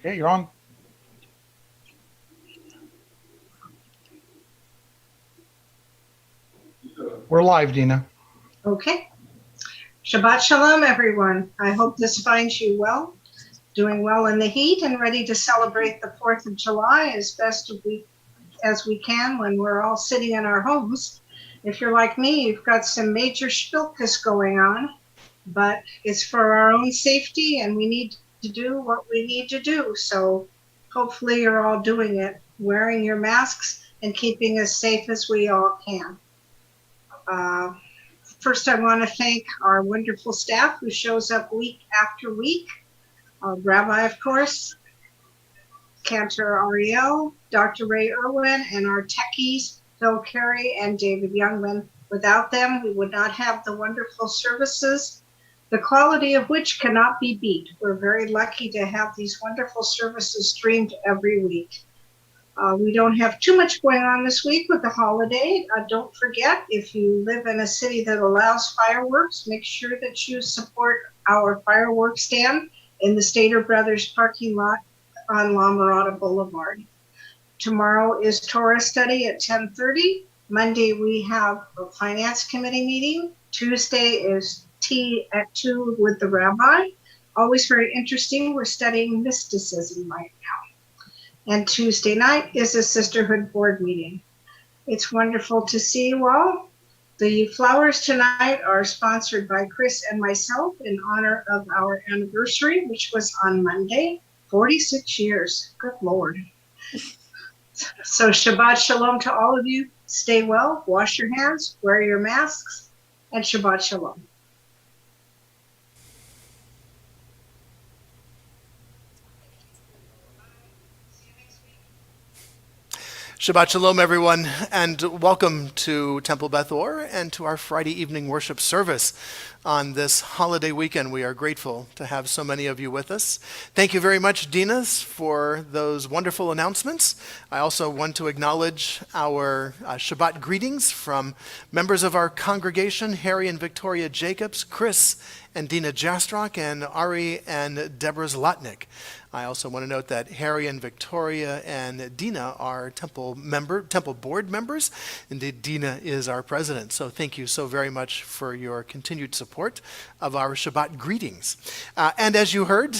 Okay, you're on. We're live, Dina. Okay. Shabbat Shalom, everyone. I hope this finds you well, doing well in the heat and ready to celebrate the 4th of July as best as we can when we're all sitting in our homes. If you're like me, you've got some major shpilkus going on, but it's for our own safety and we need to do what we need to do. So hopefully you're all doing it, wearing your masks and keeping as safe as we all can. First, I want to thank our wonderful staff who shows up week after week. Rabbi, of course, Cantor Ariel, Dr. Ray Irwin, and our techies, Phil Carey and David Youngman. Without them, we would not have the wonderful services, the quality of which cannot be beat. We're very lucky to have these wonderful services streamed every week. We don't have too much going on this week with the holiday. Don't forget, if you live in a city that allows fireworks, make sure that you support our fireworks stand in the Stater Brothers parking lot on La Mirada Boulevard. Tomorrow is Torah study at 10:30. Monday we have a finance committee meeting. Tuesday is tea at 2 with the rabbi. Always very interesting. We're studying mysticism right now. And Tuesday night is a sisterhood board meeting. It's wonderful to see you all. The flowers tonight are sponsored by Chris and myself in honor of our anniversary, which was on Monday, 46 years. Good Lord. So Shabbat Shalom to all of you. Stay well, wash your hands, wear your masks, and Shabbat Shalom. Shabbat Shalom, everyone, and welcome to Temple Beth Or and to our Friday evening worship service on this holiday weekend. We are grateful to have so many of you with us. Thank you very much, Dinas, for those wonderful announcements. I also want to acknowledge our Shabbat greetings from members of our congregation, Harry and Victoria Jacobs, Chris and Dina Jastrock, and Ari and Deborah Zlotnick. I also want to note that Harry and Victoria and Dina are temple board members. Indeed, Dina is our president. So thank you so very much for your continued support of our Shabbat greetings. And as you heard,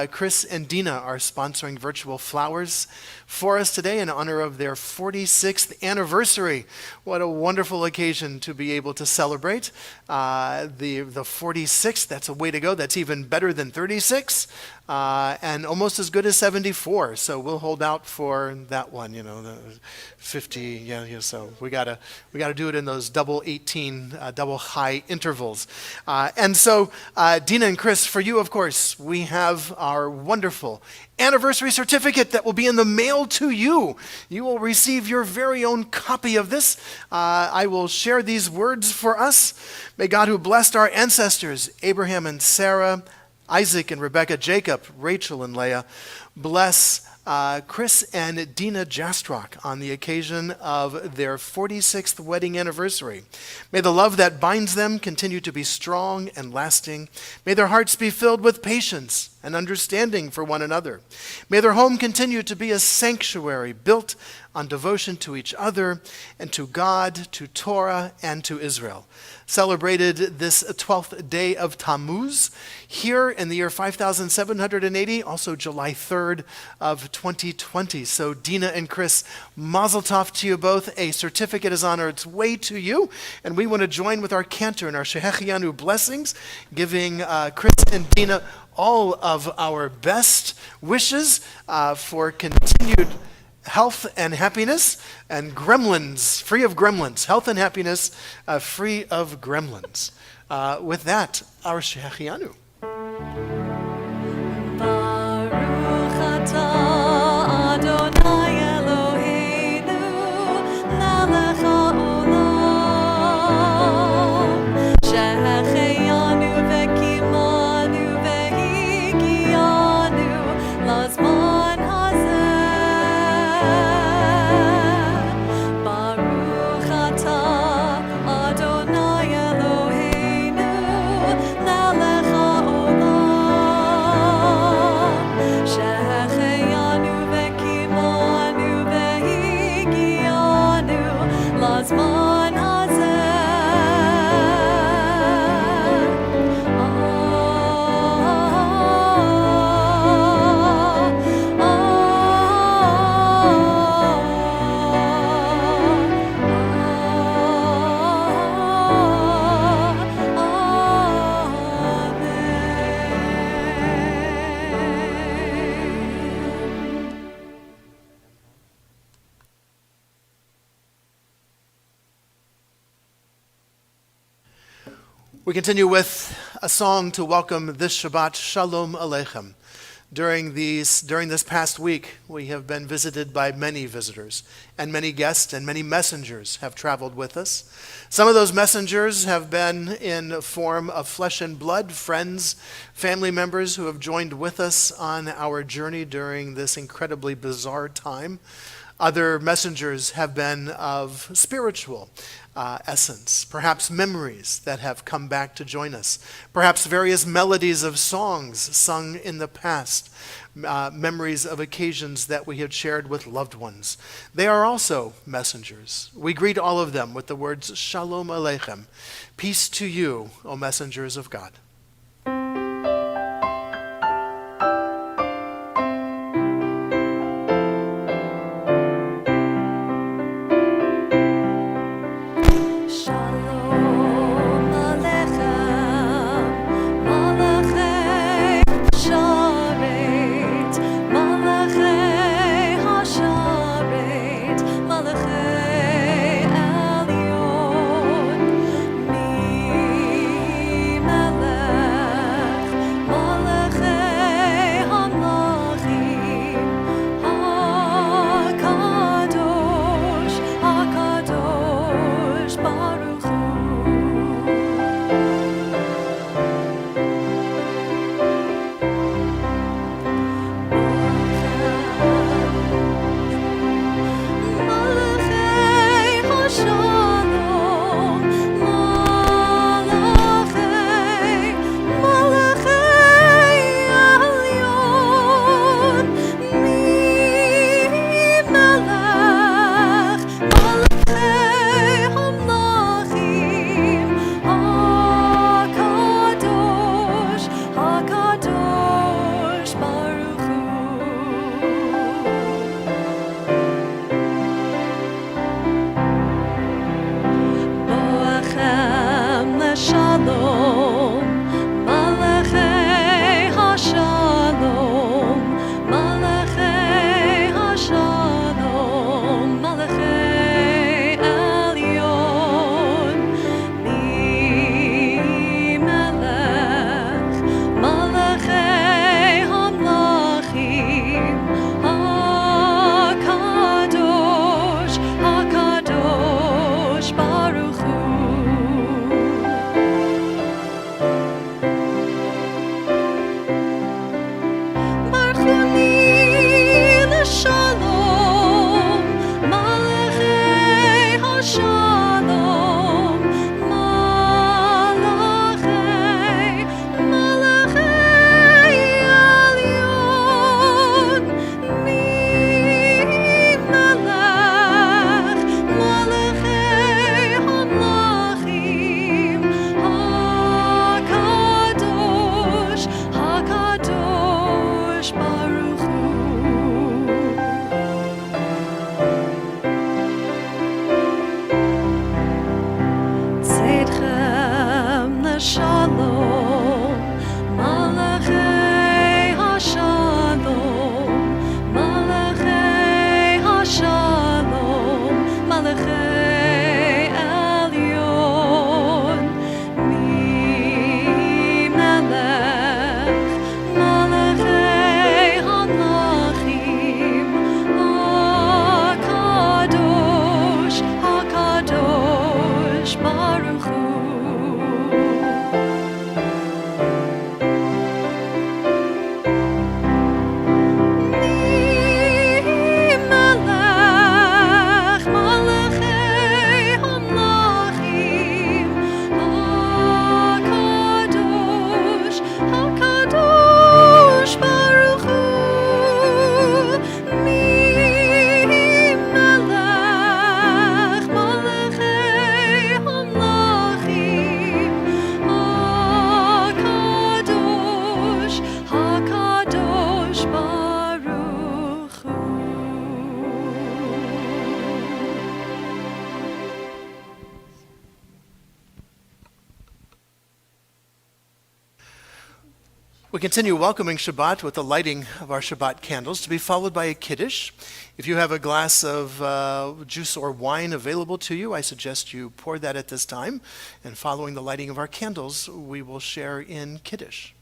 Chris and Dina are sponsoring virtual flowers for us today in honor of their 46th anniversary. What a wonderful occasion to be able to celebrate. The 46th, that's a way to go. That's even better than 36. And almost as good as 74. So we'll hold out for that one, the 50. So we gotta do it in those double 18, double high intervals. And so Dina and Chris, for you, of course, we have our wonderful anniversary certificate that will be in the mail to you. You will receive your very own copy of this. I will share these words for us. May God, who blessed our ancestors, Abraham and Sarah, Isaac and Rebekah, Jacob, Rachel and Leah, bless Chris and Dina Jastrock on the occasion of their 46th wedding anniversary. May the love that binds them continue to be strong and lasting. May their hearts be filled with patience and understanding for one another. May their home continue to be a sanctuary built on devotion to each other and to God, to Torah, and to Israel. Celebrated this 12th day of Tammuz here in the year 5780, also July 3rd of 2020. So Dina and Chris, mazel tov to you both. A certificate is on its way to you, and we want to join with our cantor and our Shehechianu blessings, giving Chris and Dina all of our best wishes for continued health and happiness, and gremlins, free of gremlins. Health and happiness, free of gremlins. With that, our Shehechianu. Baruch atah Adonai Eloheinu melech haolam shehechianu vekimanu vehigianu lazman hazeh. Baruch atah Adonai Eloheinu melech haolam We continue with a song to welcome this Shabbat, Shalom Aleichem. During this past week, we have been visited by many visitors, and many guests and many messengers have traveled with us. Some of those messengers have been in form of flesh and blood, friends, family members who have joined with us on our journey during this incredibly bizarre time. Other messengers have been of spiritual essence, perhaps memories that have come back to join us, perhaps various melodies of songs sung in the past, memories of occasions that we have shared with loved ones. They are also messengers. We greet all of them with the words, Shalom Aleichem, peace to you, O messengers of God. Shalom Aleichem, Malachei Hasharet, Malachei Hasharet, Malachei Elyon, Mi Melech We continue welcoming Shabbat with the lighting of our Shabbat candles, to be followed by a Kiddush. If you have a glass of juice or wine available to you, I suggest you pour that at this time. And following the lighting of our candles, we will share in Kiddush.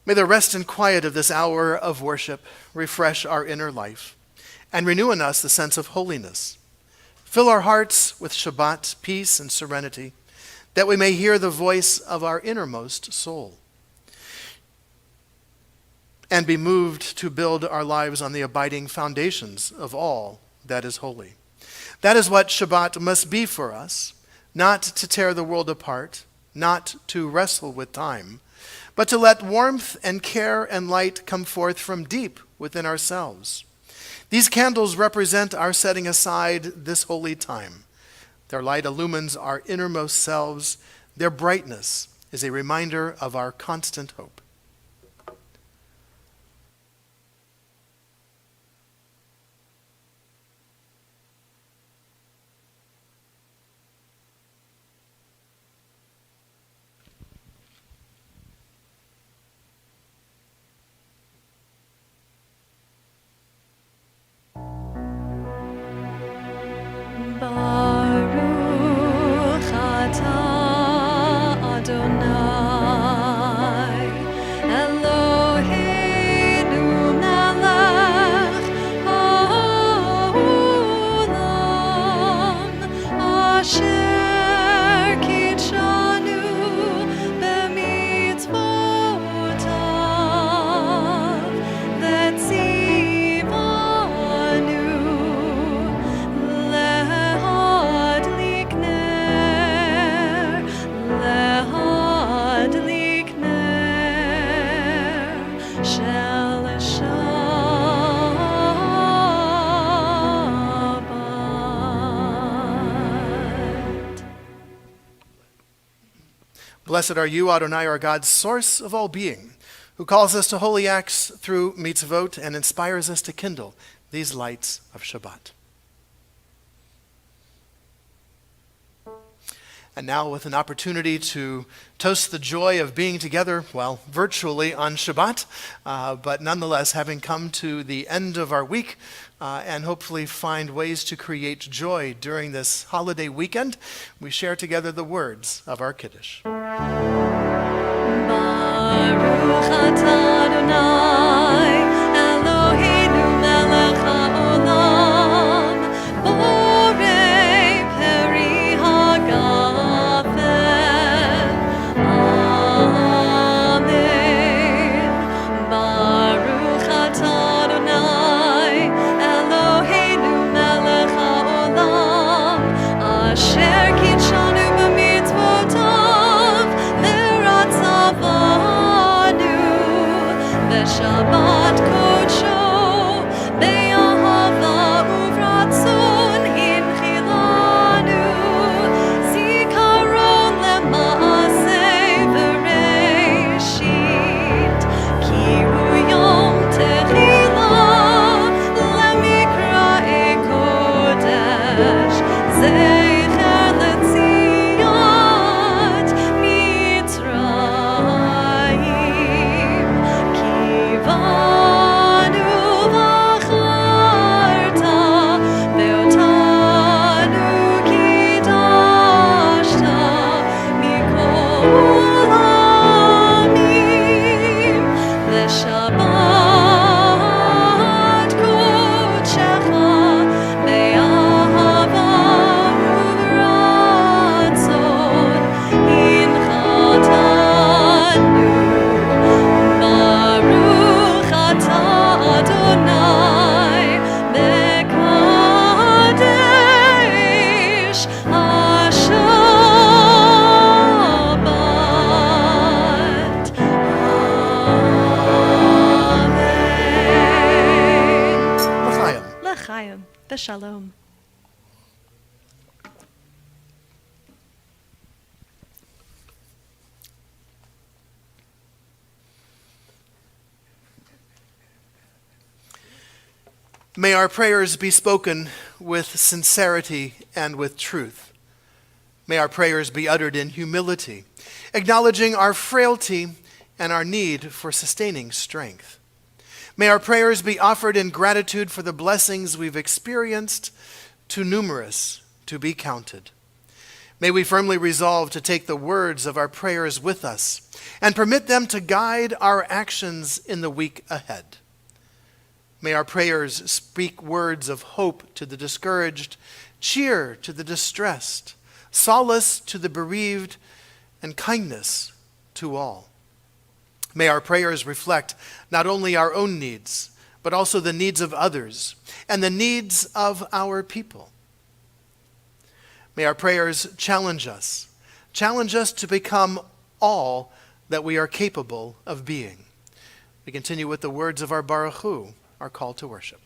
May the rest and quiet of this hour of worship refresh our inner life and renew in us the sense of holiness. Fill our hearts with Shabbat, peace, and serenity, that we may hear the voice of our innermost soul and be moved to build our lives on the abiding foundations of all that is holy. That is what Shabbat must be for us, not to tear the world apart, not to wrestle with time, but to let warmth and care and light come forth from deep within ourselves. These candles represent our setting aside this holy time. Their light illumines our innermost selves. Their brightness is a reminder of our constant hope. Baruch atah Adonai Eloheinu melech haolam asher kitshanu b'mitzvotav v'tzivanu להדליק נר של שבת. Blessed are you, Adonai, our God, source of all being, who calls us to holy acts through mitzvot and inspires us to kindle these lights of Shabbat. And now, with an opportunity to toast the joy of being together, well, virtually on Shabbat, but nonetheless having come to the end of our week and hopefully find ways to create joy during this holiday weekend, we share together the words of our Kiddush. Baruch atah Adonai Eloheinu melech haolam borei peri hagafen. Amen. Baruch atah Adonai Eloheinu melech haolam asher kitshanu b'mitzvotav v'ratzavanu v'shabbat kodsho be'ahava uvratzon hinchilanu zikaron lema'aseh v'reishit ki hu yom tehillah lemikra'ei kodesh zecher letziyat mitzrayim kivanu v'acharta ve'otanu kidashta mikol העמים לשבת קודשך באהבה וברצון הנחתנו. ברוך אתה אדוני מקדש השבת. אמן. L'chaim. לחיים ושלום. May our prayers be spoken with sincerity and with truth. May our prayers be uttered in humility, acknowledging our frailty and our need for sustaining strength. May our prayers be offered in gratitude for the blessings we've experienced, too numerous to be counted. May we firmly resolve to take the words of our prayers with us and permit them to guide our actions in the week ahead. May our prayers speak words of hope to the discouraged, cheer to the distressed, solace to the bereaved, and kindness to all. May our prayers reflect not only our own needs, but also the needs of others and the needs of our people. May our prayers challenge us to become all that we are capable of being. We continue with the words of our Baruch Hu, our call to worship.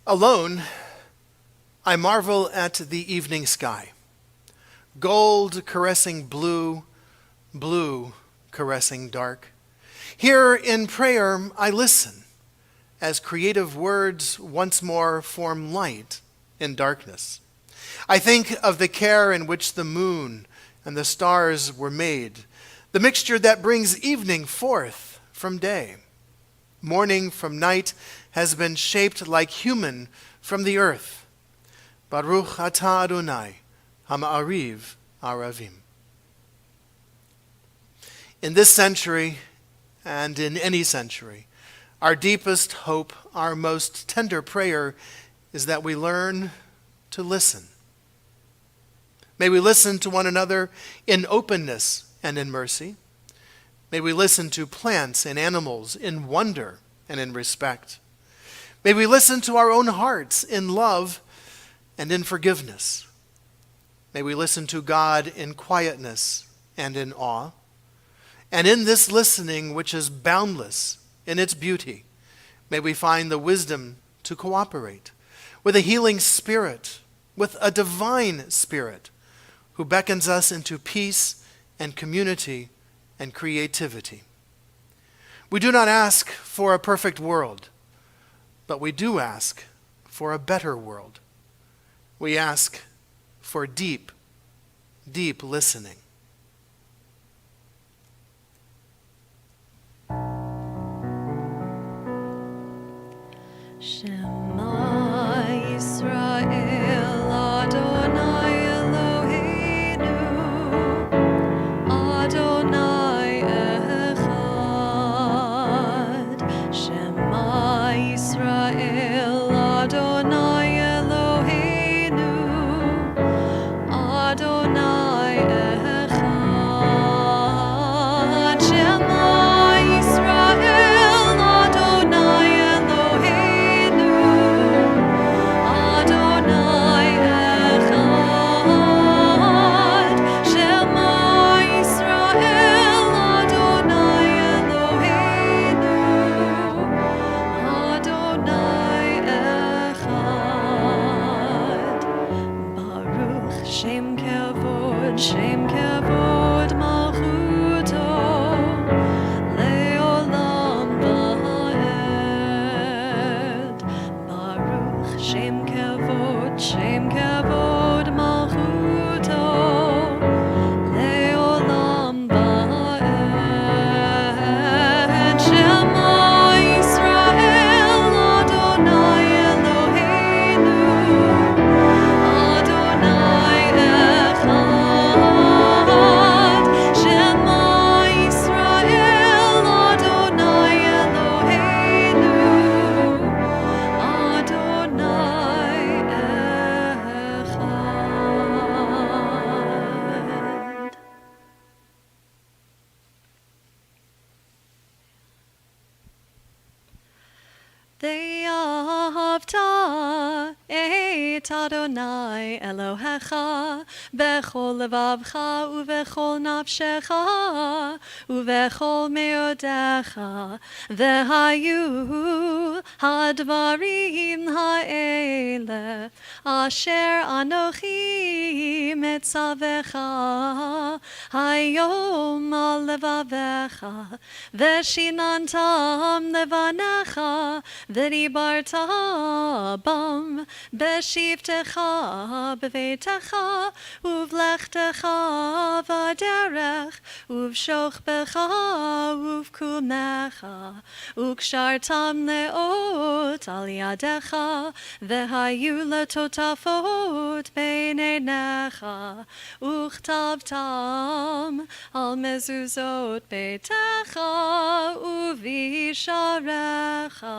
Alone, I marvel at the evening sky. Gold caressing blue, blue caressing dark. Here in prayer I listen as creative words once more form light in darkness. I think of the care in which the moon and the stars were made, the mixture that brings evening forth from day. Morning from night has been shaped like human from the earth. Baruch atah Adonai, hama'ariv aravim. In this century, and in any century, our deepest hope, our most tender prayer is that we learn to listen. May we listen to one another in openness and in mercy. May we listen to plants and animals in wonder and in respect. May we listen to our own hearts in love and in forgiveness. May we listen to God in quietness and in awe. And in this listening, which is boundless in its beauty, may we find the wisdom to cooperate with a healing spirit, with a divine spirit who beckons us into peace and community and creativity. We do not ask for a perfect world, but we do ask for a better world. We ask for deep, deep listening. Shema Yisrael Adonai Eloheinu Adonai Echad. Shema Yisrael Adonai Eloheinu Adonai Echad. kavod, shem kavod malchuto, leolam va'ed. Baruch shem kavod malchuto, leolam va'ed. Shema Yisrael Adonai Eloheinu, Adonai echad. Shema Yisrael Adonai Eloheinu, Adonai echad. Ve'ahavta et Adonai Elohecha bechol levavcha uvechol nafshecha uvechol meodecha vehayu hadvarim ha'ele asher anochi metzavecha hayom al levavecha veshinantam levanecha v'dibarta bam b'shivtecha b'veitecha uvlechtecha v'derech uvshochbecha uvkumecha ukshartam leot al yadecha v'hayu letotafot b'neinecha uchtabtam al mezuzot beitecha uvisharecha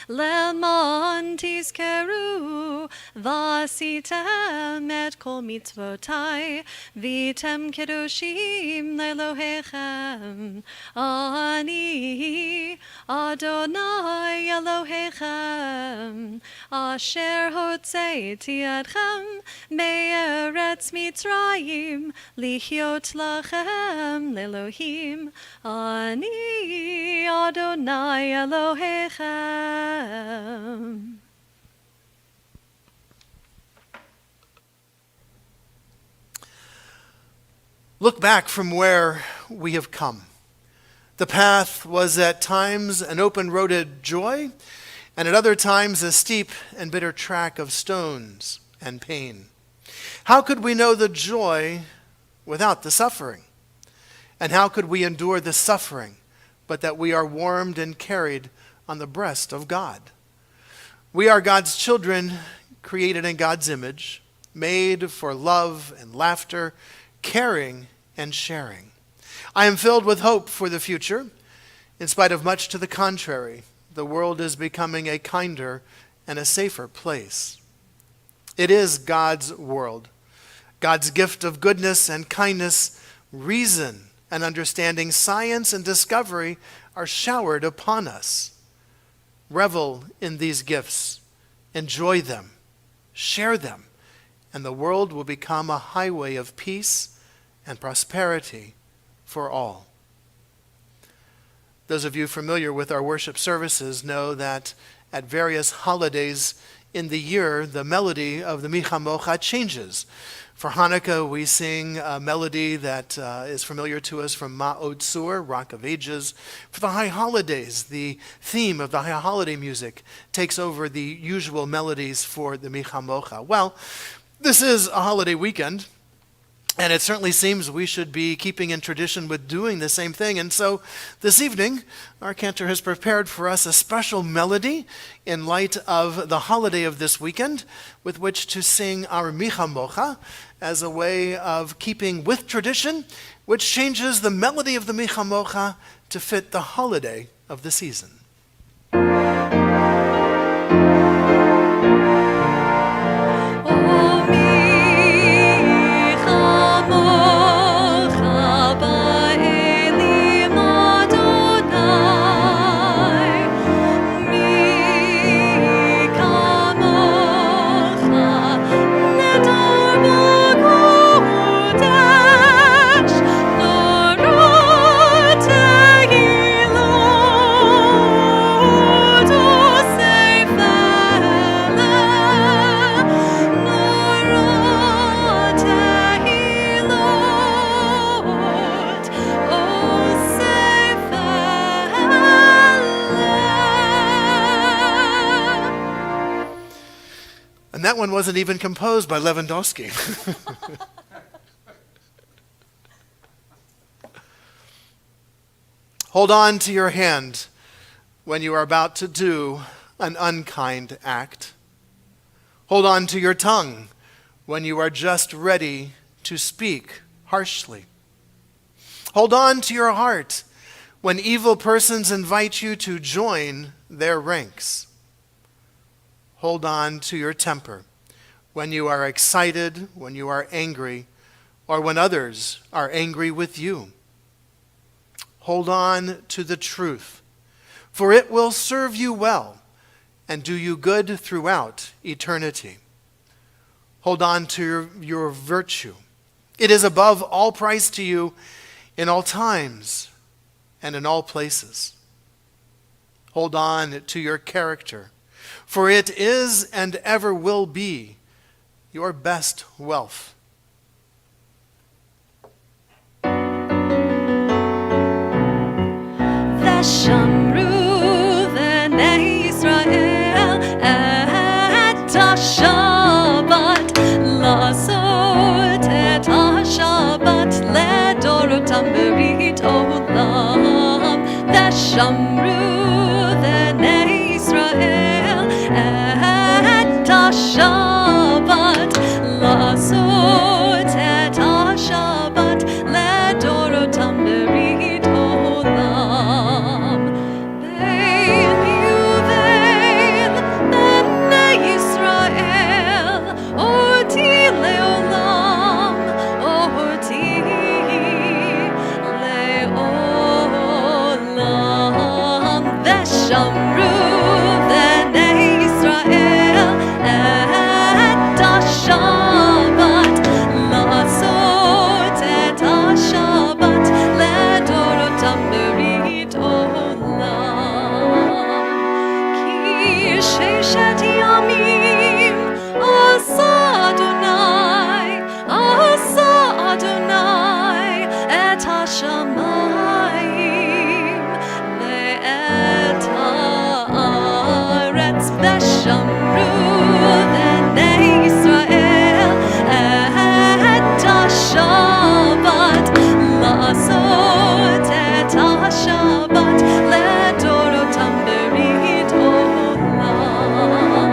leman tizkeru vasitem et kol mitzvotai vitem kiddushim lelohechem ani Adonai Elohechem asher hotzeiti etchem me'eretz Mitzrayim lichot lachem lelohim ani Adonai Elohechem. Look back from where we have come. The path was at times an open-roaded joy, and at other times a steep and bitter track of stones and pain. How could we know the joy without the suffering? And how could we endure the suffering but that we are warmed and carried on the breast of God? We are God's children, created in God's image, made for love and laughter, caring and sharing. I am filled with hope for the future. In spite of much to the contrary, the world is becoming a kinder and a safer place. It is God's world. God's gift of goodness and kindness, reason and understanding, science and discovery are showered upon us. Revel in these gifts, enjoy them, share them, and the world will become a highway of peace and prosperity for all. Those of you familiar with our worship services know that at various holidays in the year, the melody of the Mi Chamocha changes. For Hanukkah, we sing a melody that is familiar to us from Ma'od Tzur, Rock of Ages. For the High Holidays, the theme of the High Holiday music takes over the usual melodies for the Mi Chamocha. Well, this is a holiday weekend, and it certainly seems we should be keeping in tradition with doing the same thing. And so this evening, our cantor has prepared for us a special melody in light of the holiday of this weekend with which to sing our Mi Chamocha as a way of keeping with tradition, which changes the melody of the Mi Chamocha to fit the holiday of the season. Lord, that one wasn't even composed by Lewandowski. Hold on to your hand when you are about to do an unkind act. Hold on to your tongue when you are just ready to speak harshly. Hold on to your heart when evil persons invite you to join their ranks. Hold on to your temper when you are excited, when you are angry, or when others are angry with you. Hold on to the truth, for it will serve you well and do you good throughout eternity. Hold on to your virtue. It is above all price to you in all times and in all places. Hold on to your character, for it is and ever will be your best wealth. ושמרו בני ישראל את השבת, לעשות את השבת לדורותם ברית עולם. ושמרו בני ישראל את השבת, לעשות את השבת לדורותם ברית עולם. בין ובין בני ישראל, אותי לעולם, אותי לעולם. ושמרו בני ישראל את השבת, לעשות את השבת לדורותם ברית עולם. כי ששת ימים עשה אדוני את השמיים ואת הארץ. ושמרו בני ישראל את השבת, לעשות את השבת לדורותם ברית עולם.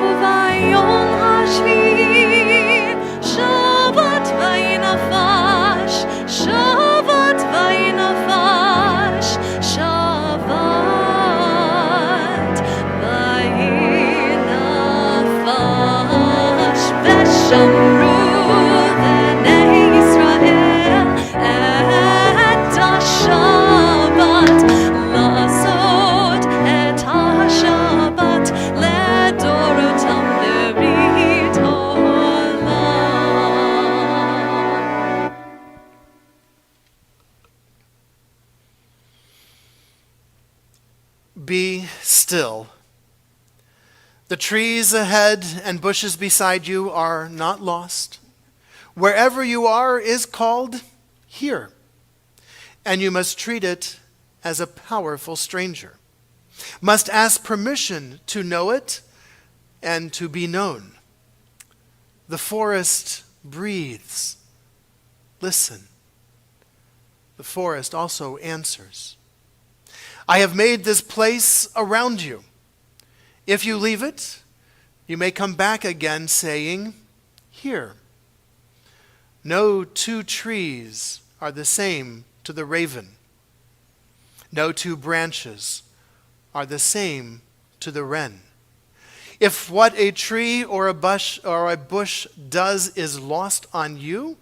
וביום השביעי שבת וינפש, שבת וינפש, שבת וינפש. ושמרו בני ישראל את השבת, לעשות את השבת לדורותם ברית עולם. Be still. The trees ahead and bushes beside you are not lost. Wherever you are is called here, and you must treat it as a powerful stranger. Must ask permission to know it and to be known. The forest breathes. Listen. The forest also answers. I have made this place around you. If you leave it, you may come back again saying, here. No two trees are the same to the raven. No two branches are the same to the wren. If what a tree or a bush does is lost on you,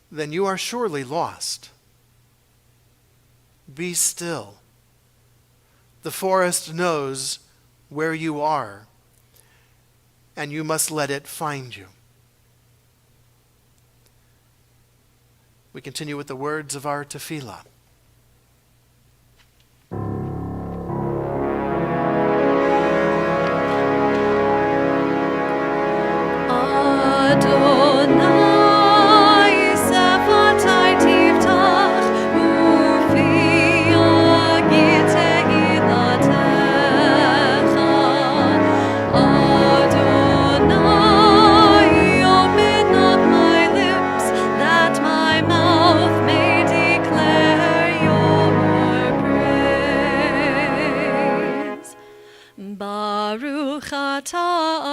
then you are surely lost. Be still. The forest knows where you are, and you must let it find you. We continue with the words of our tefillah. Adonai sefatai tiftach ufi agit tehilatecha.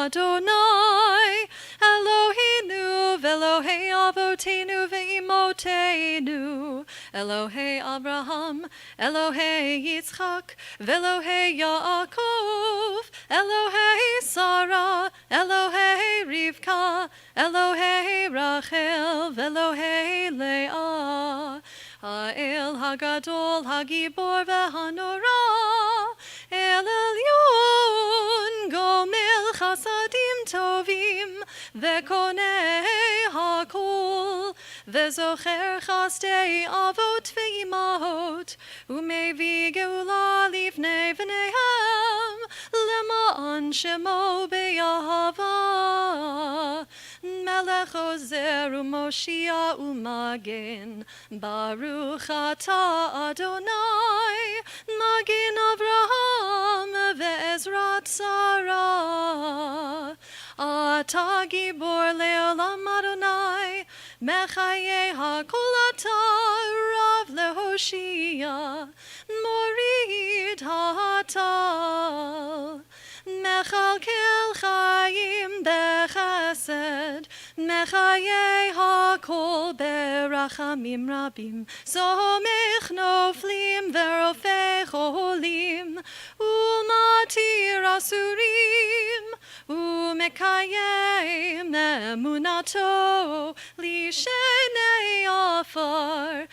Adonai, Eloheinu v'Elohei Avotenu ve'imotenu, Elohei Abraham, Elohei Yitzchak, v'Elohei Yaakov, Elohei Sarah, Elohei Rivka, Elohei Rachel, v'Elohei Leah, Ha'el Hagadol, Hagibor v'Hanora, El Elyon, Gomel Chasadim Tovim, Vekonei Hakol, Vezocher Chasdei Avot ve'imahot, Umevi Geula Livnei v'neihem, Lema'an Shemo be'ahava, Melech Ozer u'Moshia u'Magen, Baruch Ata Adonai, Magen Avraham ve'Ezrat Sarah, Ata Gibor le'olam Adonai, Mechaye HaKol Ata Rav leHoshia, Morid HaTal, Mechalkel Chaim bechesed, Mechaye HaKol berachamim rabim, Somech noflim verofei cholim, Umatir asurim, Umekayem emunato, Lishenei afar,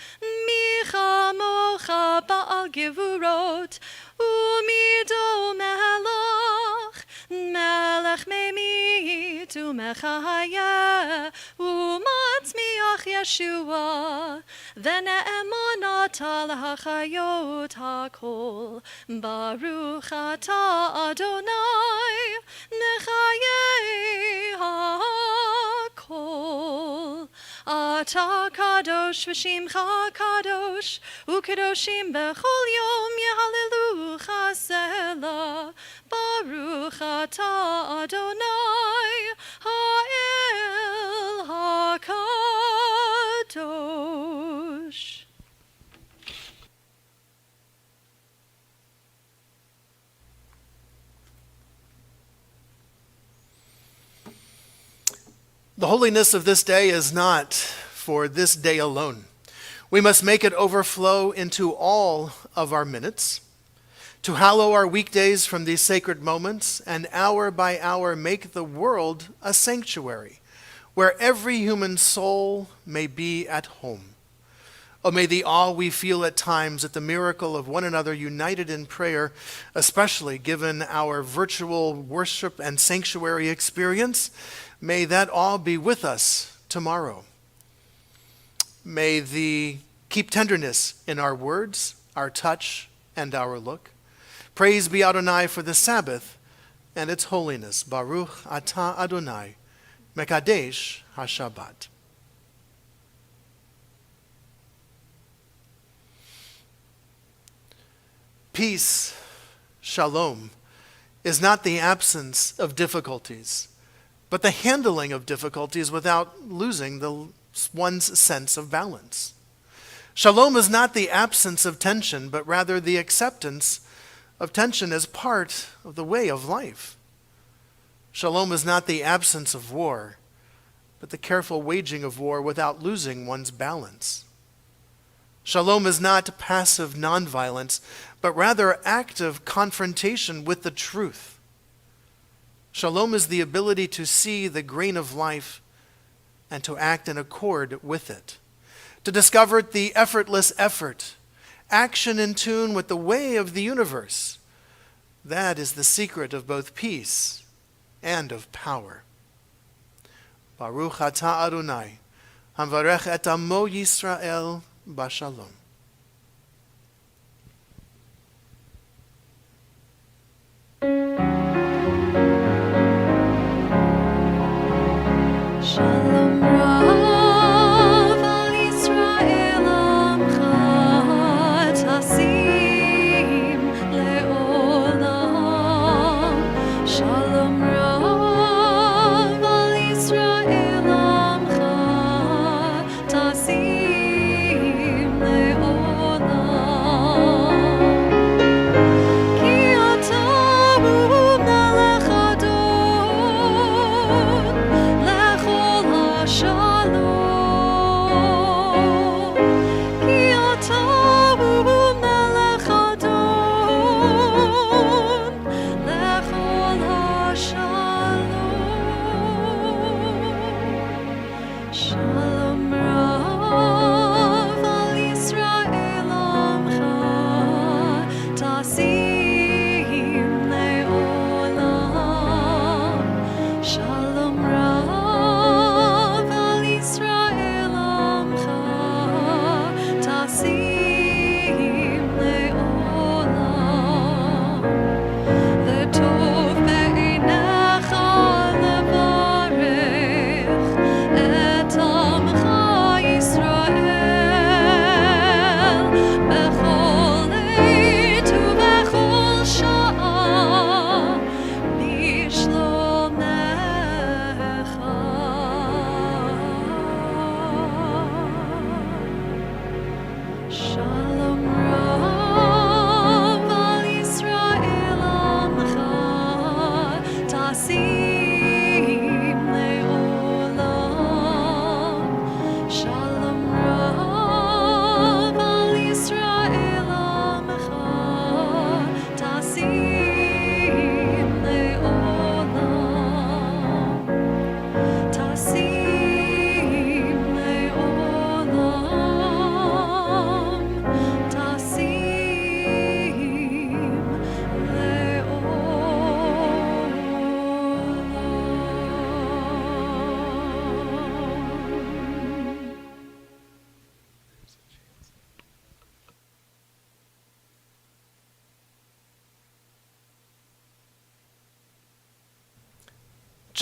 Micha mocha ba'al gevurot, Umido melech, Melech memit umechaya, Umatzmiach Yeshua, V'ne'emonat al hachayot hakol, Baruch ata Adonai, Mechayei hakol. Ata kadosh v'shimcha kadosh, u'kadoshim b'chol yom yehallelu chasela, Baruch ata Adonai, ha'el hakadosh. The holiness of this day is not for this day alone. We must make it overflow into all of our minutes, to hallow our weekdays from these sacred moments, and hour by hour make the world a sanctuary where every human soul may be at home. Oh, may the awe we feel at times at the miracle of one another united in prayer, especially given our virtual worship and sanctuary experience, may that awe be with us tomorrow. May the keep tenderness in our words, our touch, and our look. Praise be Adonai for the Sabbath and its holiness. Baruch Ata Adonai, Mekadesh HaShabbat. Peace, shalom, is not the absence of difficulties, but the handling of difficulties without losing one's sense of balance. Shalom is not the absence of tension, but rather the acceptance of tension as part of the way of life. Shalom is not the absence of war, but the careful waging of war without losing one's balance. Shalom is not passive nonviolence, but rather active confrontation with the truth. Shalom is the ability to see the grain of life and to act in accord with it, to discover the effortless effort, action in tune with the way of the universe. That is the secret of both peace and of power. Baruch atah Adonai, hamvarech et amo Yisrael bashalom. Shalom Rav al Yisrael amcha tasim le'olam. Shalom Rav al Yisrael amcha tasim le'olam.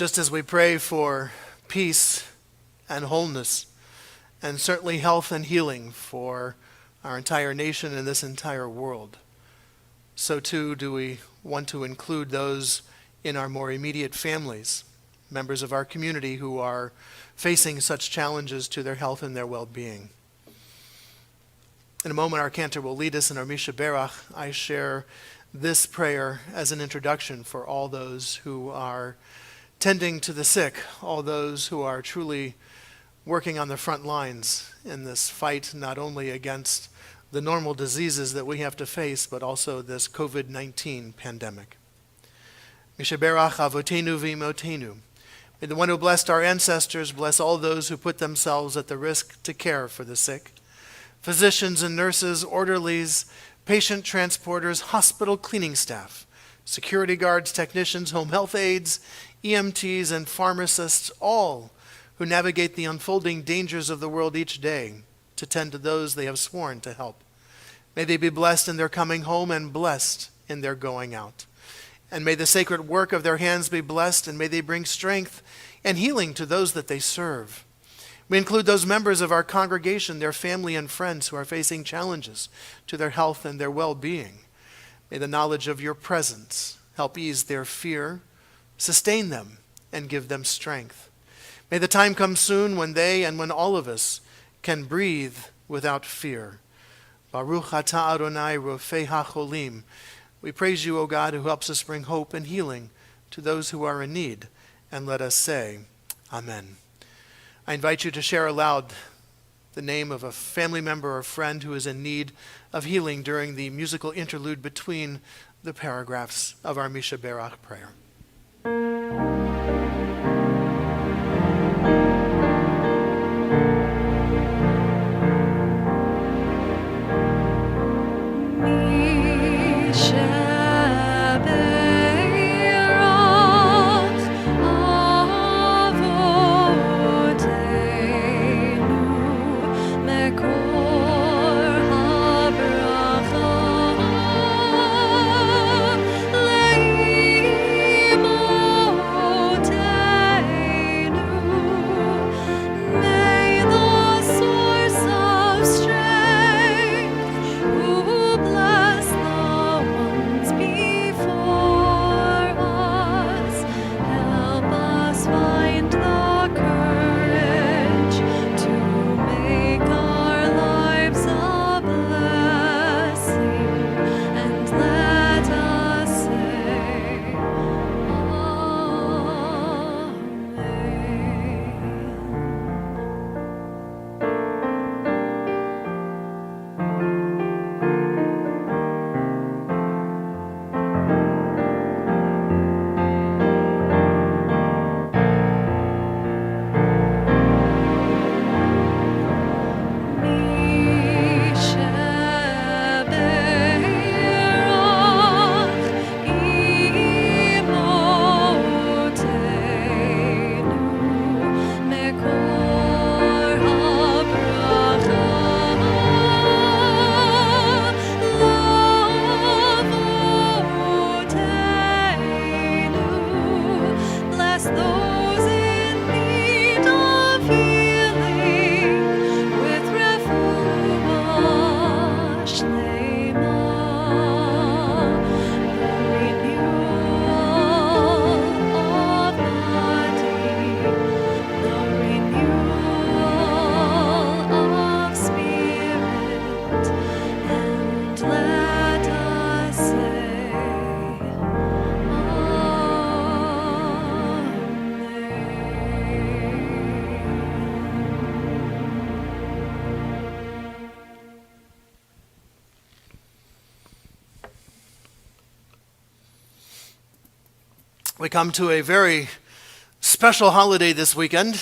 just as we pray for peace and wholeness, and certainly health and healing for our entire nation and this entire world, so too do we want to include those in our more immediate families, members of our community who are facing such challenges to their health and their well-being. In a moment, our cantor will lead us in our Misha Berach. I share this prayer as an introduction for all those who are tending to the sick, all those who are truly working on the front lines in this fight, not only against the normal diseases that we have to face, but also this COVID-19 pandemic. Misha Berach Avotenu v'Imotenu. May the one who blessed our ancestors bless all those who put themselves at the risk to care for the sick. Physicians and nurses, orderlies, patient transporters, hospital cleaning staff, security guards, technicians, home health aides, EMTs, and pharmacists, all who navigate the unfolding dangers of the world each day to tend to those they have sworn to help. May they be blessed in their coming home and blessed in their going out. And may the sacred work of their hands be blessed, and may they bring strength and healing to those that they serve. We include those members of our congregation, their family and friends who are facing challenges to their health and their well-being. May the knowledge of your presence help ease their fear, sustain them, and give them strength. May the time come soon when they and when all of us can breathe without fear. Baruch atah Adonai rofei hacholim. We praise you, O God, who helps us bring hope and healing to those who are in need. And let us say, Amen. I invite you to share aloud the name of a family member or friend who is in need of healing during the musical interlude between the paragraphs of our Misha Berach prayer. We come to a very special holiday this weekend.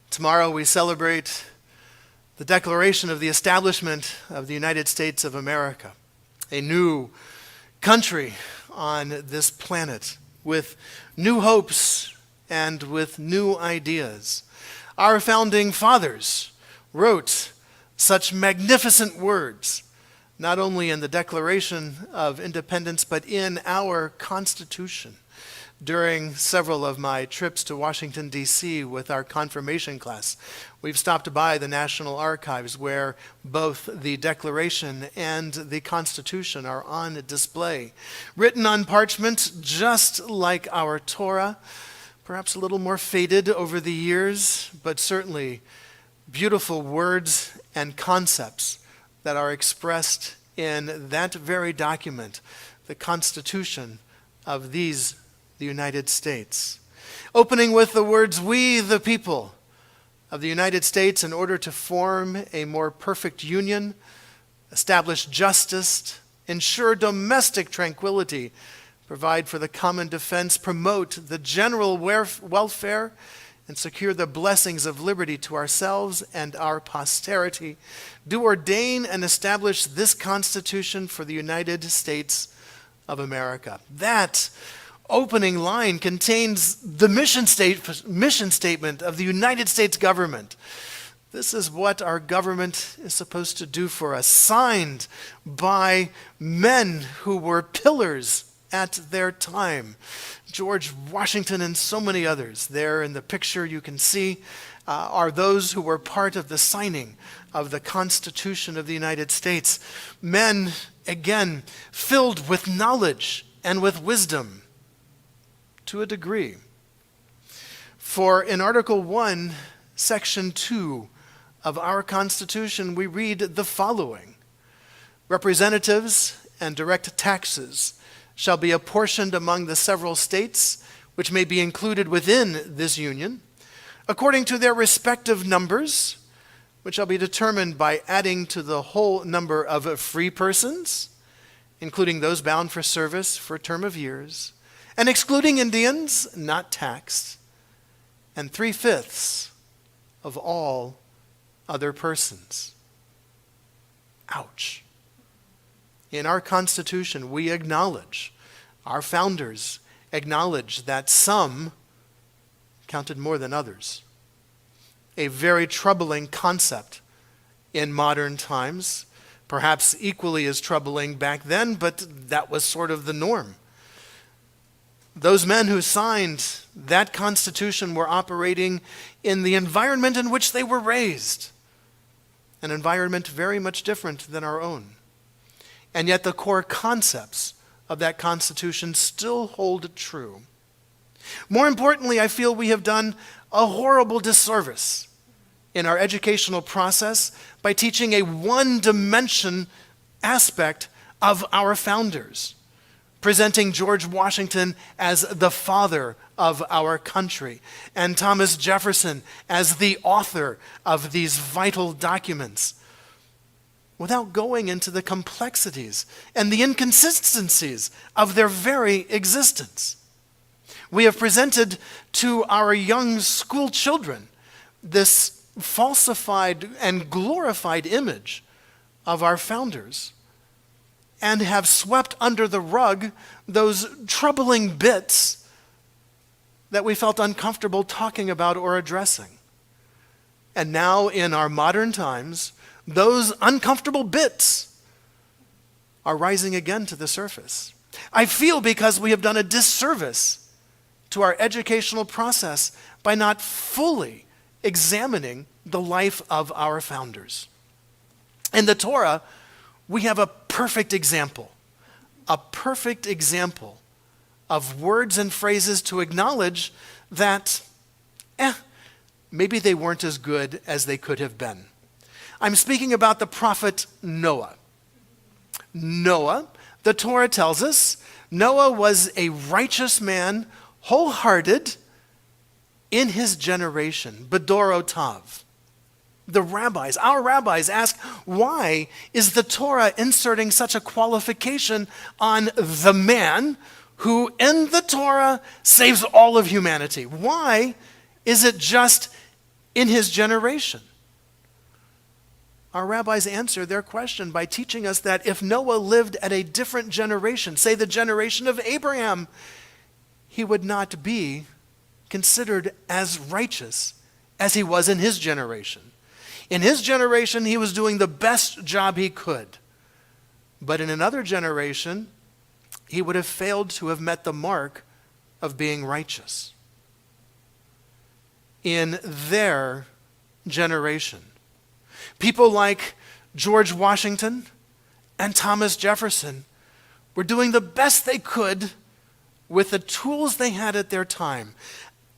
Tomorrow we celebrate the declaration of the establishment of the United States of America, a new country on this planet with new hopes and with new ideas. Our founding fathers wrote such magnificent words, not only in the Declaration of Independence, but in our Constitution. During several of my trips to Washington, D.C. with our confirmation class, we've stopped by the National Archives where both the Declaration and the Constitution are on display, written on parchment just like our Torah, perhaps a little more faded over the years, but certainly beautiful words and concepts that are expressed in that very document, the Constitution of the United States. Opening with the words, "We, the people of the United States, in order to form a more perfect union, establish justice, ensure domestic tranquility, provide for the common defense, promote the general welfare, and secure the blessings of liberty to ourselves and our posterity, do ordain and establish this Constitution for the United States of America." That opening line contains the mission statement of the United States government. This is what our government is supposed to do for us, signed by men who were pillars at their time. George Washington and so many others. There in the picture you can see are those who were part of the signing of the Constitution of the United States. Men, again, filled with knowledge and with wisdom to a degree. For in Article 1, Section 2 of our Constitution, we read the following: "Representatives and direct taxes shall be apportioned among the several states which may be included within this union, according to their respective numbers, which shall be determined by adding to the whole number of free persons, including those bound for service for a term of years, and excluding Indians not taxed, and 3/5 of all other persons." Ouch. In our Constitution, we acknowledge, our founders acknowledge that some counted more than others. A very troubling concept in modern times, perhaps equally as troubling back then, but that was sort of the norm. Those men who signed that Constitution were operating in the environment in which they were raised, an environment very much different than our own. And yet the core concepts of that Constitution still hold true. More importantly, I feel we have done a horrible disservice in our educational process by teaching a one-dimension aspect of our founders, presenting George Washington as the father of our country and Thomas Jefferson as the author of these vital documents, without going into the complexities and the inconsistencies of their very existence. We have presented to our young school children this falsified and glorified image of our founders, and have swept under the rug those troubling bits that we felt uncomfortable talking about or addressing. And now in our modern times, those uncomfortable bits are rising again to the surface. I feel because we have done a disservice to our educational process by not fully examining the life of our founders. In the Torah, we have a perfect example of words and phrases to acknowledge that maybe they weren't as good as they could have been. I'm speaking about the prophet Noah. Noah, the Torah tells us, Noah was a righteous man, wholehearted in his generation, Bedorotav. The rabbis, our rabbis, ask, why is the Torah inserting such a qualification on the man who in the Torah saves all of humanity? Why is it just in his generation? Our rabbis answer their question by teaching us that if Noah lived at a different generation, say the generation of Abraham, he would not be considered as righteous as he was in his generation. In his generation, he was doing the best job he could. But in another generation, he would have failed to have met the mark of being righteous. In their generation, people like George Washington and Thomas Jefferson were doing the best they could with the tools they had at their time,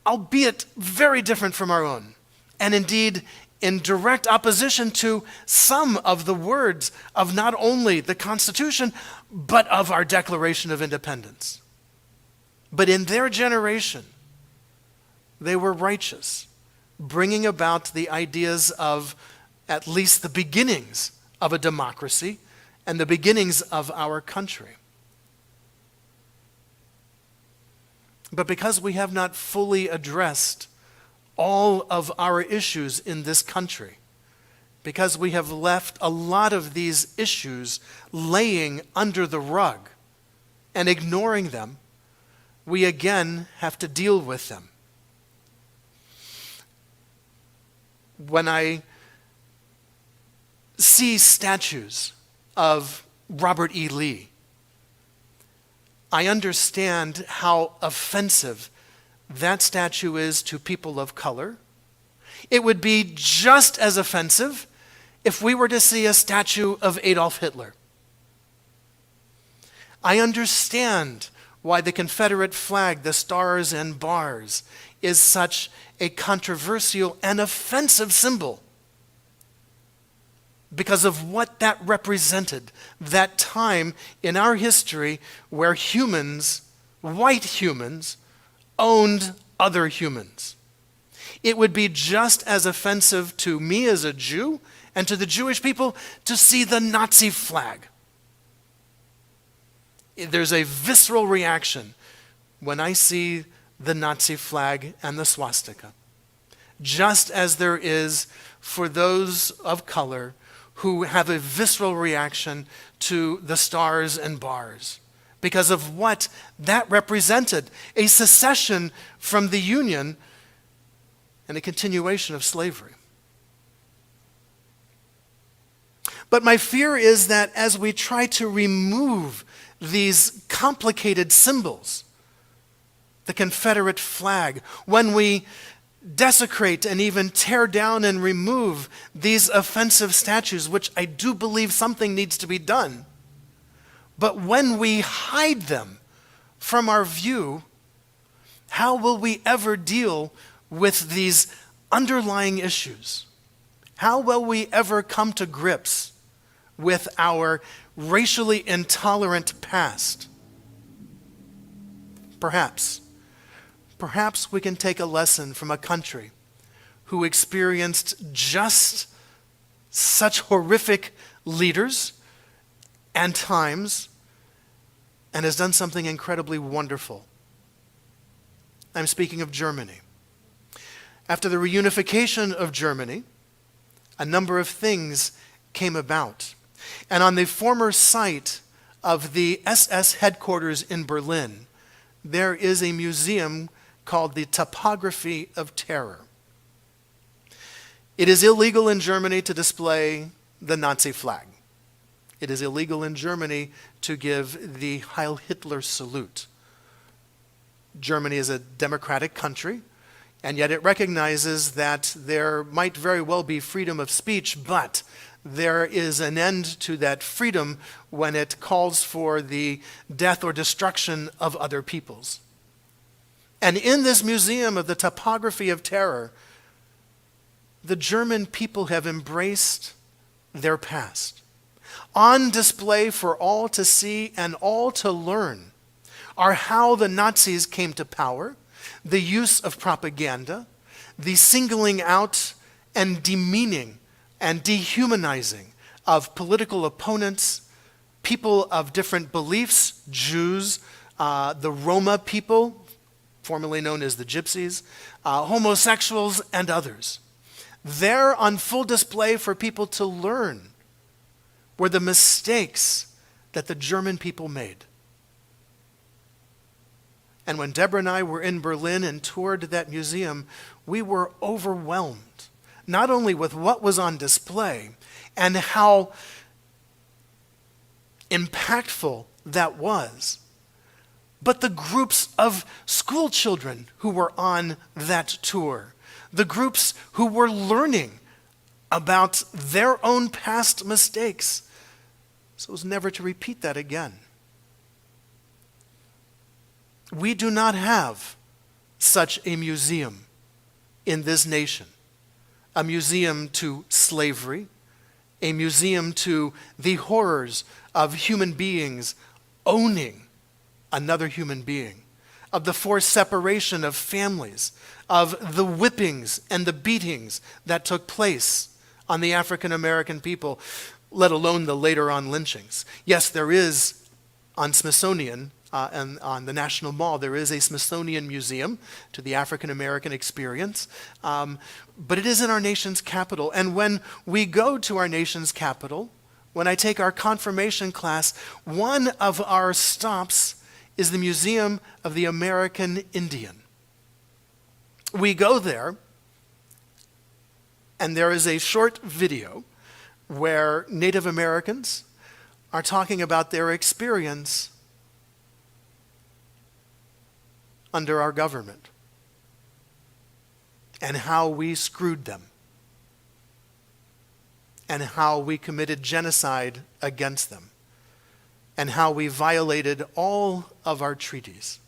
albeit very different from our own, and indeed in direct opposition to some of the words of not only the Constitution, but of our Declaration of Independence. But in their generation, they were righteous, bringing about the ideas of at least the beginnings of a democracy and the beginnings of our country. But because we have not fully addressed all of our issues in this country, because we have left a lot of these issues laying under the rug and ignoring them, we again have to deal with them. When I see statues of Robert E. Lee, I understand how offensive that statue is to people of color. It would be just as offensive if we were to see a statue of Adolf Hitler. I understand why the Confederate flag, the stars and bars, is such a controversial and offensive symbol because of what that represented, that time in our history where humans, white humans, owned other humans. It would be just as offensive to me as a Jew and to the Jewish people to see the Nazi flag. There's a visceral reaction when I see the Nazi flag and the swastika, just as there is for those of color who have a visceral reaction to the stars and bars because of what that represented, a secession from the Union and a continuation of slavery. But my fear is that as we try to remove these complicated symbols, the Confederate flag, when we desecrate and even tear down and remove these offensive statues, which I do believe something needs to be done, but when we hide them from our view, how will we ever deal with these underlying issues? How will we ever come to grips with our racially intolerant past? Perhaps we can take a lesson from a country who experienced just such horrific leaders and times and has done something incredibly wonderful. I'm speaking of Germany. After the reunification of Germany, a number of things came about. And on the former site of the SS headquarters in Berlin, there is a museum called the Topography of Terror. It is illegal in Germany to display the Nazi flag. It is illegal in Germany to give the Heil Hitler salute. Germany is a democratic country, and yet it recognizes that there might very well be freedom of speech, but there is an end to that freedom when it calls for the death or destruction of other peoples. And in this museum of the Topography of Terror, the German people have embraced their past. On display for all to see and all to learn are how the Nazis came to power, the use of propaganda, the singling out and demeaning and dehumanizing of political opponents, people of different beliefs, Jews, the Roma people, formerly known as the Gypsies, homosexuals, and others. There on full display for people to learn were the mistakes that the German people made. And when Deborah and I were in Berlin and toured that museum, we were overwhelmed, not only with what was on display and how impactful that was, but the groups of school children who were on that tour, the groups who were learning about their own past mistakes, so as never to repeat that again. We do not have such a museum in this nation, a museum to slavery, a museum to the horrors of human beings owning another human being, of the forced separation of families, of the whippings and the beatings that took place on the African American people, let alone the later on lynchings. Yes, there is on Smithsonian and on the National Mall, there is a Smithsonian Museum to the African American experience, but it is in our nation's capital. And when we go to our nation's capital, when I take our confirmation class, one of our stops is the Museum of the American Indian. We go there, and there is a short video where Native Americans are talking about their experience under our government and how we screwed them and how we committed genocide against them and how we violated all of our treaties.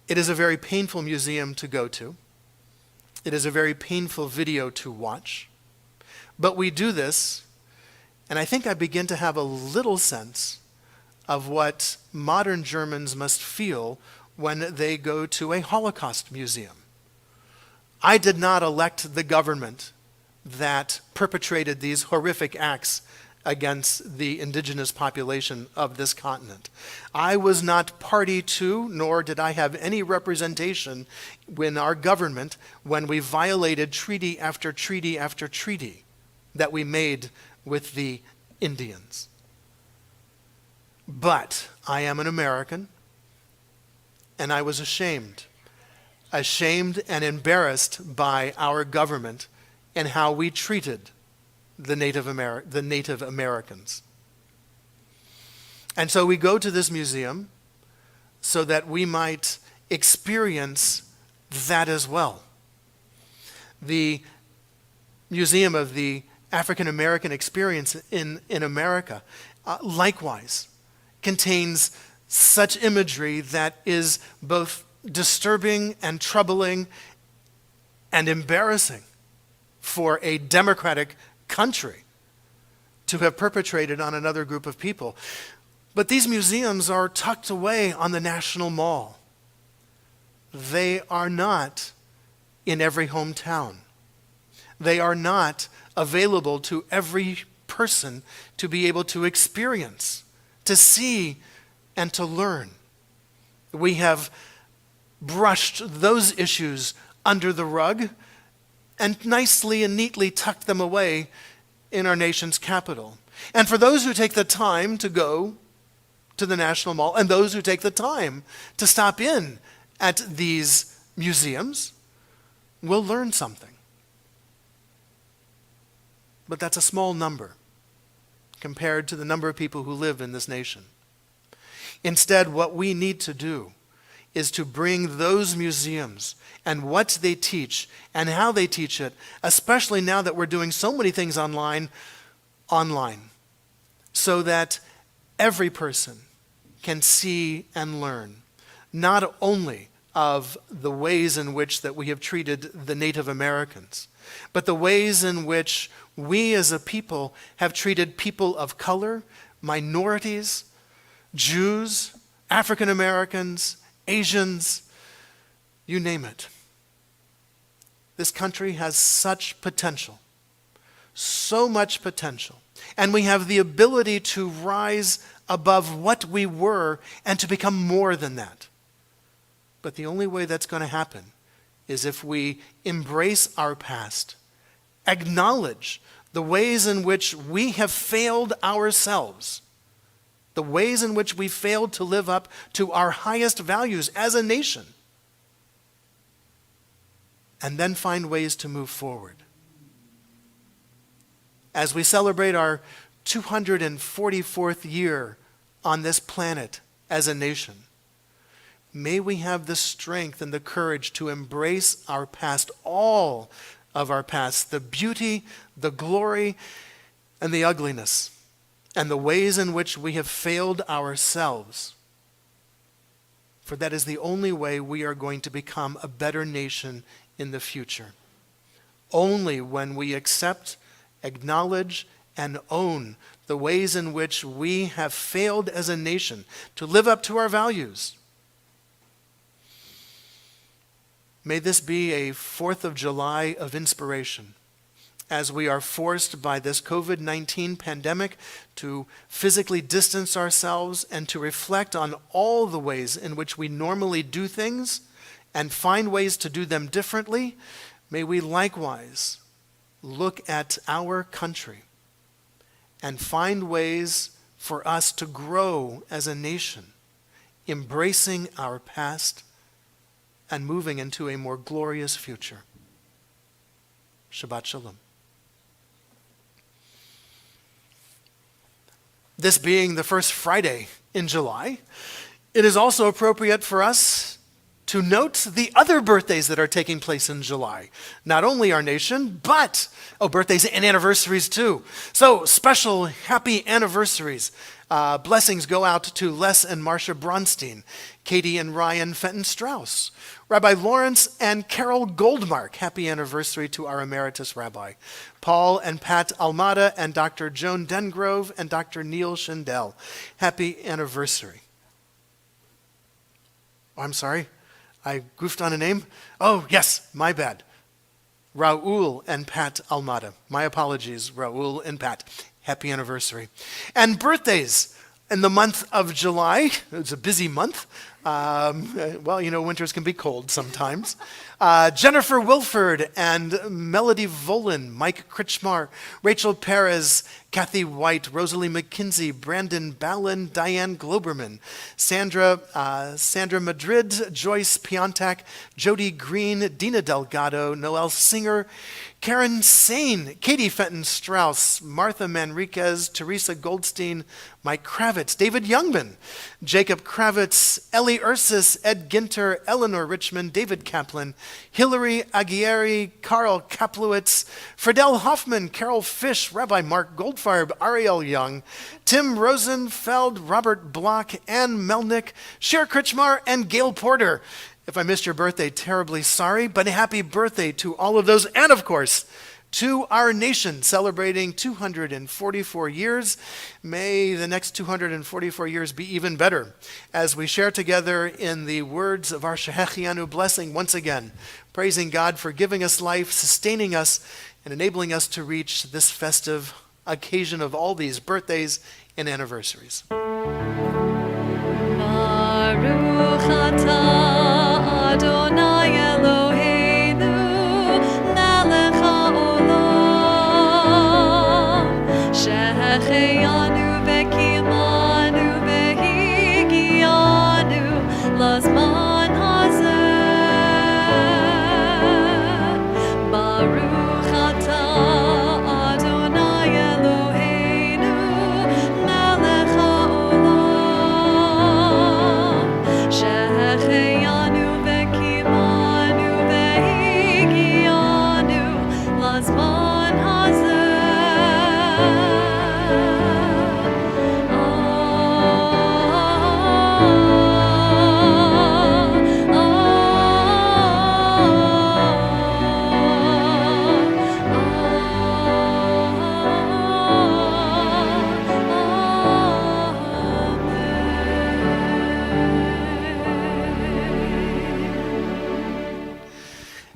It is a very painful museum to go to. It is a very painful video to watch. But we do this, and I think I begin to have a little sense of what modern Germans must feel when they go to a Holocaust museum. I did not elect the government that perpetrated these horrific acts against the indigenous population of this continent. I was not party to, nor did I have any representation in our government when we violated treaty after treaty after treaty that we made with the Indians. But I am an American, and I was ashamed and embarrassed by our government and how we treated the Native Americans. And so we go to this museum so that we might experience that as well. The Museum of the African American Experience in America, likewise, contains such imagery that is both disturbing and troubling and embarrassing for a democratic country to have perpetrated on another group of people. But these museums are tucked away on the National Mall. They are not in every hometown. They are not available to every person to be able to experience, to see, and to learn. We have brushed those issues under the rug and nicely and neatly tucked them away in our nation's capital. And for those who take the time to go to the National Mall and those who take the time to stop in at these museums will learn something. But that's a small number compared to the number of people who live in this nation. Instead, what we need to do is to bring those museums and what they teach and how they teach it, especially now that we're doing so many things online, so that every person can see and learn, not only of the ways in which that we have treated the Native Americans, but the ways in which we as a people have treated people of color, minorities, Jews, African Americans, Asians, you name it. This country has such potential, so much potential. And we have the ability to rise above what we were and to become more than that. But the only way that's going to happen is if we embrace our past, acknowledge the ways in which we have failed ourselves, the ways in which we failed to live up to our highest values as a nation, and then find ways to move forward. As we celebrate our 244th year on this planet as a nation. May we have the strength and the courage to embrace our past, all of our past, the beauty, the glory, and the ugliness, and the ways in which we have failed ourselves. For that is the only way we are going to become a better nation in the future. Only when we accept, acknowledge, and own the ways in which we have failed as a nation to live up to our values. May this be a 4th of July of inspiration as we are forced by this COVID-19 pandemic to physically distance ourselves and to reflect on all the ways in which we normally do things and find ways to do them differently. May we likewise look at our country and find ways for us to grow as a nation, embracing our past and moving into a more glorious future. Shabbat Shalom. This being the first Friday in July, it is also appropriate for us to note the other birthdays that are taking place in July. Not only our nation, but birthdays and anniversaries too. So special happy anniversaries. Blessings go out to Les and Marcia Bronstein, Katie and Ryan Fenton Strauss, Rabbi Lawrence and Carol Goldmark. Happy anniversary to our emeritus rabbi. Paul and Pat Almada and Dr. Joan Dengrove and Dr. Neil Schindel. Happy anniversary. Oh, I'm sorry. I goofed on a name? Oh, yes, my bad. Raul and Pat Almada. My apologies, Raul and Pat. Happy anniversary. And birthdays in the month of July. It's a busy month. Well, winters can be cold sometimes. Jennifer Wilford and Melody Volin, Mike Kritschmar, Rachel Perez, Kathy White, Rosalie McKinsey, Brandon Ballin, Diane Globerman, Sandra Madrid, Joyce Piontek, Jody Green, Dina Delgado, Noel Singer, Karen Sane, Katie Fenton Strauss, Martha Manriquez, Teresa Goldstein, Mike Kravitz, David Youngman, Jacob Kravitz, Ellie Ursus, Ed Ginter, Eleanor Richmond, David Kaplan, Hillary Aguirre, Carl Kaplowitz, Fidel Hoffman, Carol Fish, Rabbi Mark Goldfarb, Ariel Young, Tim Rosenfeld, Robert Block, Ann Melnick, Cher Kritschmar, and Gail Porter. If I missed your birthday, terribly sorry, but happy birthday to all of those. And of course, to our nation celebrating 244 years. May the next 244 years be even better as we share together in the words of our Shehechianu blessing once again, praising God for giving us life, sustaining us, and enabling us to reach this festive occasion of all these birthdays and anniversaries. Baruch atah Adonai Eloheinu melech haolam shehechianu vekimanu vehigianu lazman hazeh. Baruch atah Adonai Eloheinu melech haolam shehechianu vekimanu vehigianu lazman hazeh.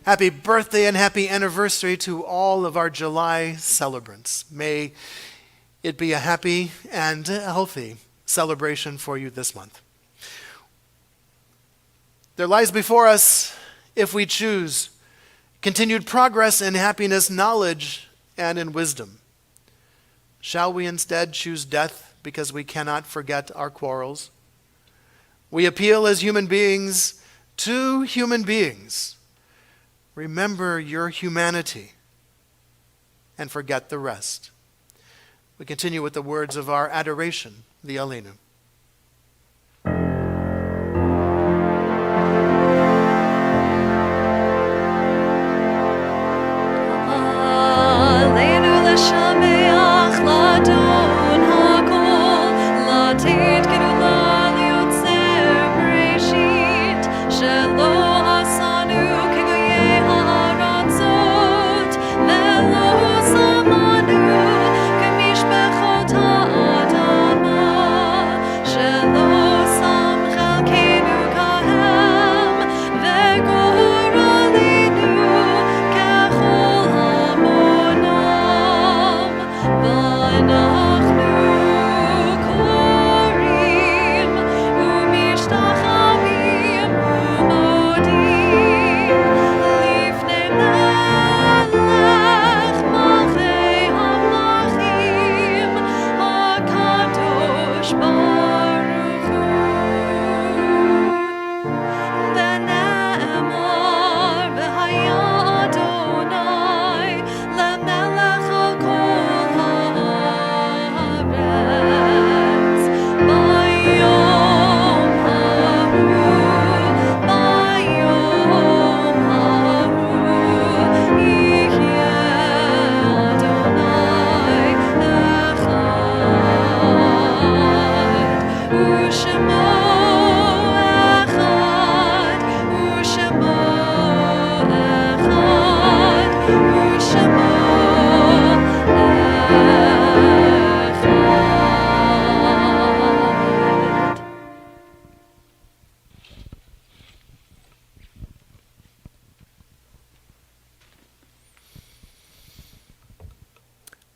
Happy birthday and happy anniversary to all of our July celebrants. May it be a happy and healthy celebration for you this month. There lies before us, if we choose, continued progress in happiness, knowledge, and in wisdom. Shall we instead choose death because we cannot forget our quarrels? We appeal as human beings to human beings. Remember your humanity and forget the rest. We continue with the words of our adoration, the Aleinu.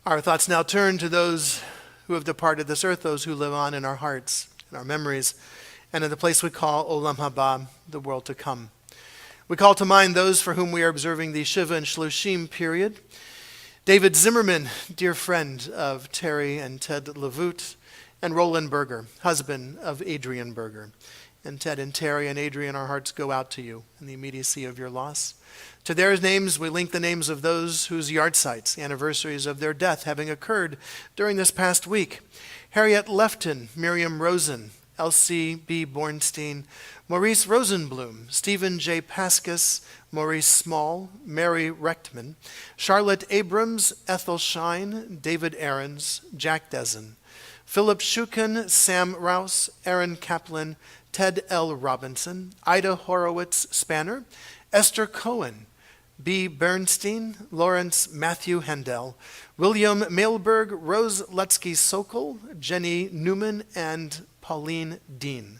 Our thoughts now turn to those who have departed this earth, those who live on in our hearts, in our memories, and in the place we call Olam Haba, the world to come. We call to mind those for whom we are observing the Shiva and Shloshim period. David Zimmerman, dear friend of Terry and Ted Levut, and Roland Berger, husband of Adrian Berger. And Ted and Terry and Adrian, our hearts go out to you in the immediacy of your loss. To their names, we link the names of those whose yardsites, the anniversaries of their death having occurred during this past week. Harriet Lefton, Miriam Rosen, Elsie B. Bornstein, Maurice Rosenblum, Stephen J. Paskus, Maurice Small, Mary Rechtman, Charlotte Abrams, Ethel Shine, David Aarons, Jack Dezen, Philip Shukin, Sam Rouse, Aaron Kaplan, Ted L. Robinson, Ida Horowitz Spanner, Esther Cohen, B. Bernstein, Lawrence Matthew Hendel, William Mailberg, Rose Lutsky Sokol, Jenny Newman, and Pauline Dean.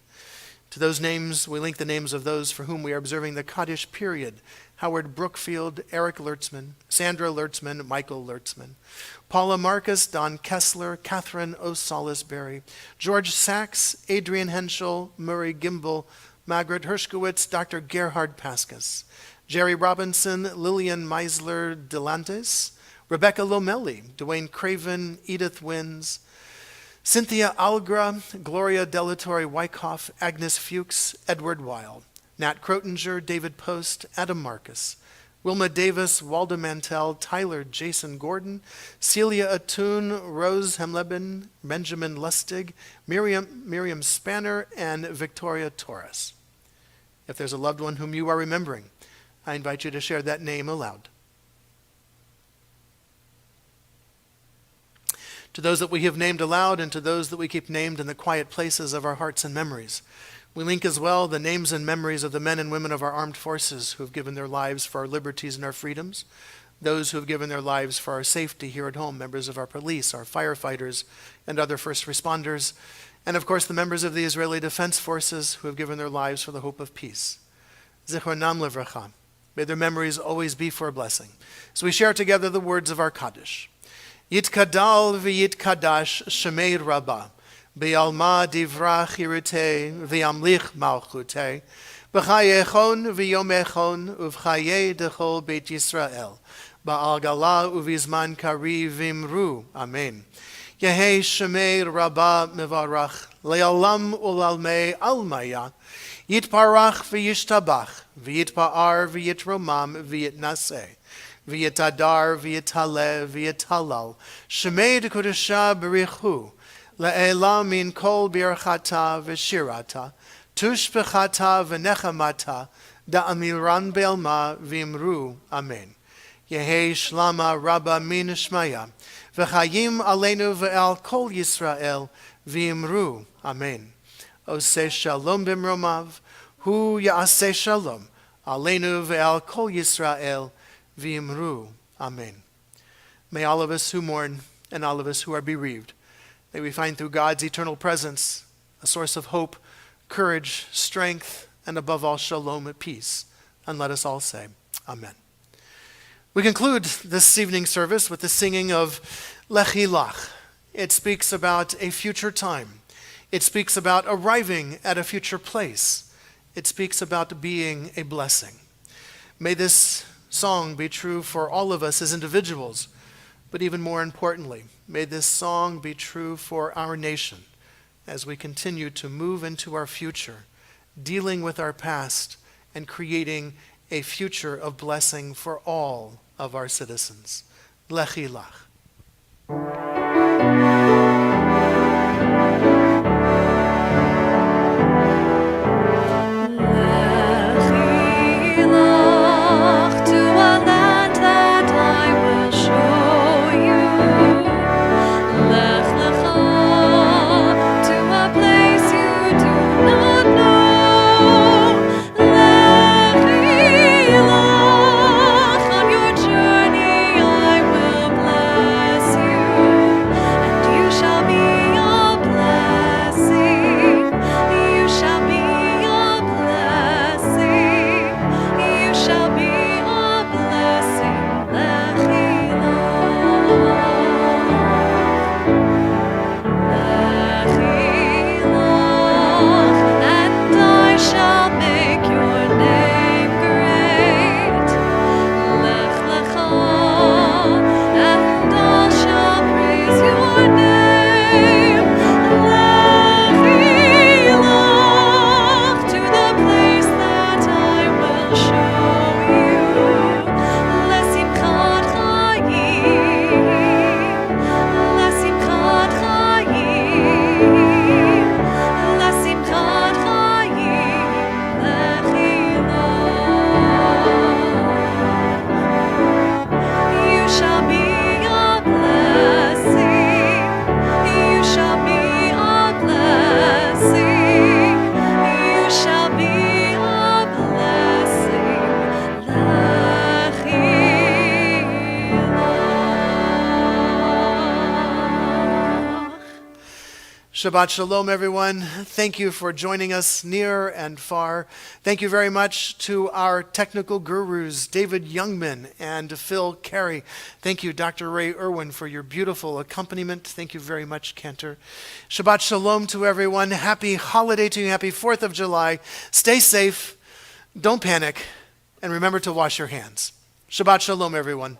To those names, we link the names of those for whom we are observing the Kaddish period: Howard Brookfield, Eric Lertzman, Sandra Lertzman, Michael Lertzman, Paula Marcus, Don Kessler, Catherine O. Salisbury, George Sachs, Adrian Henschel, Murray Gimbel, Margaret Hershkowitz, Dr. Gerhard Paskus, Jerry Robinson, Lillian Meisler Delantes, Rebecca Lomelli, Dwayne Craven, Edith Wins, Cynthia Algra, Gloria Delatorre Wyckoff, Agnes Fuchs, Edward Weil, Nat Crotinger, David Post, Adam Marcus, Wilma Davis, Walda Mantell, Tyler Jason Gordon, Celia Atun, Rose Hemleben, Benjamin Lustig, Miriam Spanner, and Victoria Torres. If there's a loved one whom you are remembering, I invite you to share that name aloud. To those that we have named aloud and to those that we keep named in the quiet places of our hearts and memories, we link as well the names and memories of the men and women of our armed forces who have given their lives for our liberties and our freedoms, those who have given their lives for our safety here at home, members of our police, our firefighters, and other first responders, and of course the members of the Israeli Defense Forces who have given their lives for the hope of peace. Zichronam levracha. May their memories always be for a blessing. So we share together the words of our Kaddish. Yitkadal v'yitkadash shemei rabbah, b'yalma divra chirute v'yamlich malchute, b'chayechon v'yomechon uv'chaye dechol beit Yisrael, ba'al gala uv'izman kari v'imru. Amen. Yehi shemei rabbah mevarach, le'alam ulalmei almaya, yitparach v'yishtabach, v'yitpa'ar v'yitromam v'yitnaseh. V'yitadar, v'yitale, v'yitalal, shemei d'kodesha b'richu, le'ela min kol birchata v'shirata, tushbechata v'nechamata, da'amiran be'alma v'imru. Amen. Yehi shlama rabba min shmaya, v'chayim aleinu ve'al kol Yisrael, v'imru. Amen. Oseh shalom b'mromav, hu ya'aseh shalom, aleinu ve'al kol Yisrael, V'imru. Amen. May all of us who mourn and all of us who are bereaved, may we find through God's eternal presence a source of hope, courage, strength, and above all, shalom and peace. And let us all say, Amen. We conclude this evening service with the singing of Lechi Lach. It speaks about a future time. It speaks about arriving at a future place. It speaks about being a blessing. May this song be true for all of us as individuals, but even more importantly, may this song be true for our nation as we continue to move into our future, dealing with our past and creating a future of blessing for all of our citizens. Lechi Lach. On your journey I will bless. Shabbat Shalom, everyone. Thank you for joining us near and far. Thank you very much to our technical gurus, David Youngman and Phil Carey. Thank you, Dr. Ray Irwin, for your beautiful accompaniment. Thank you very much, Cantor. Shabbat Shalom to everyone. Happy holiday to you. Happy 4th of July. Stay safe. Don't panic. And remember to wash your hands. Shabbat Shalom, everyone.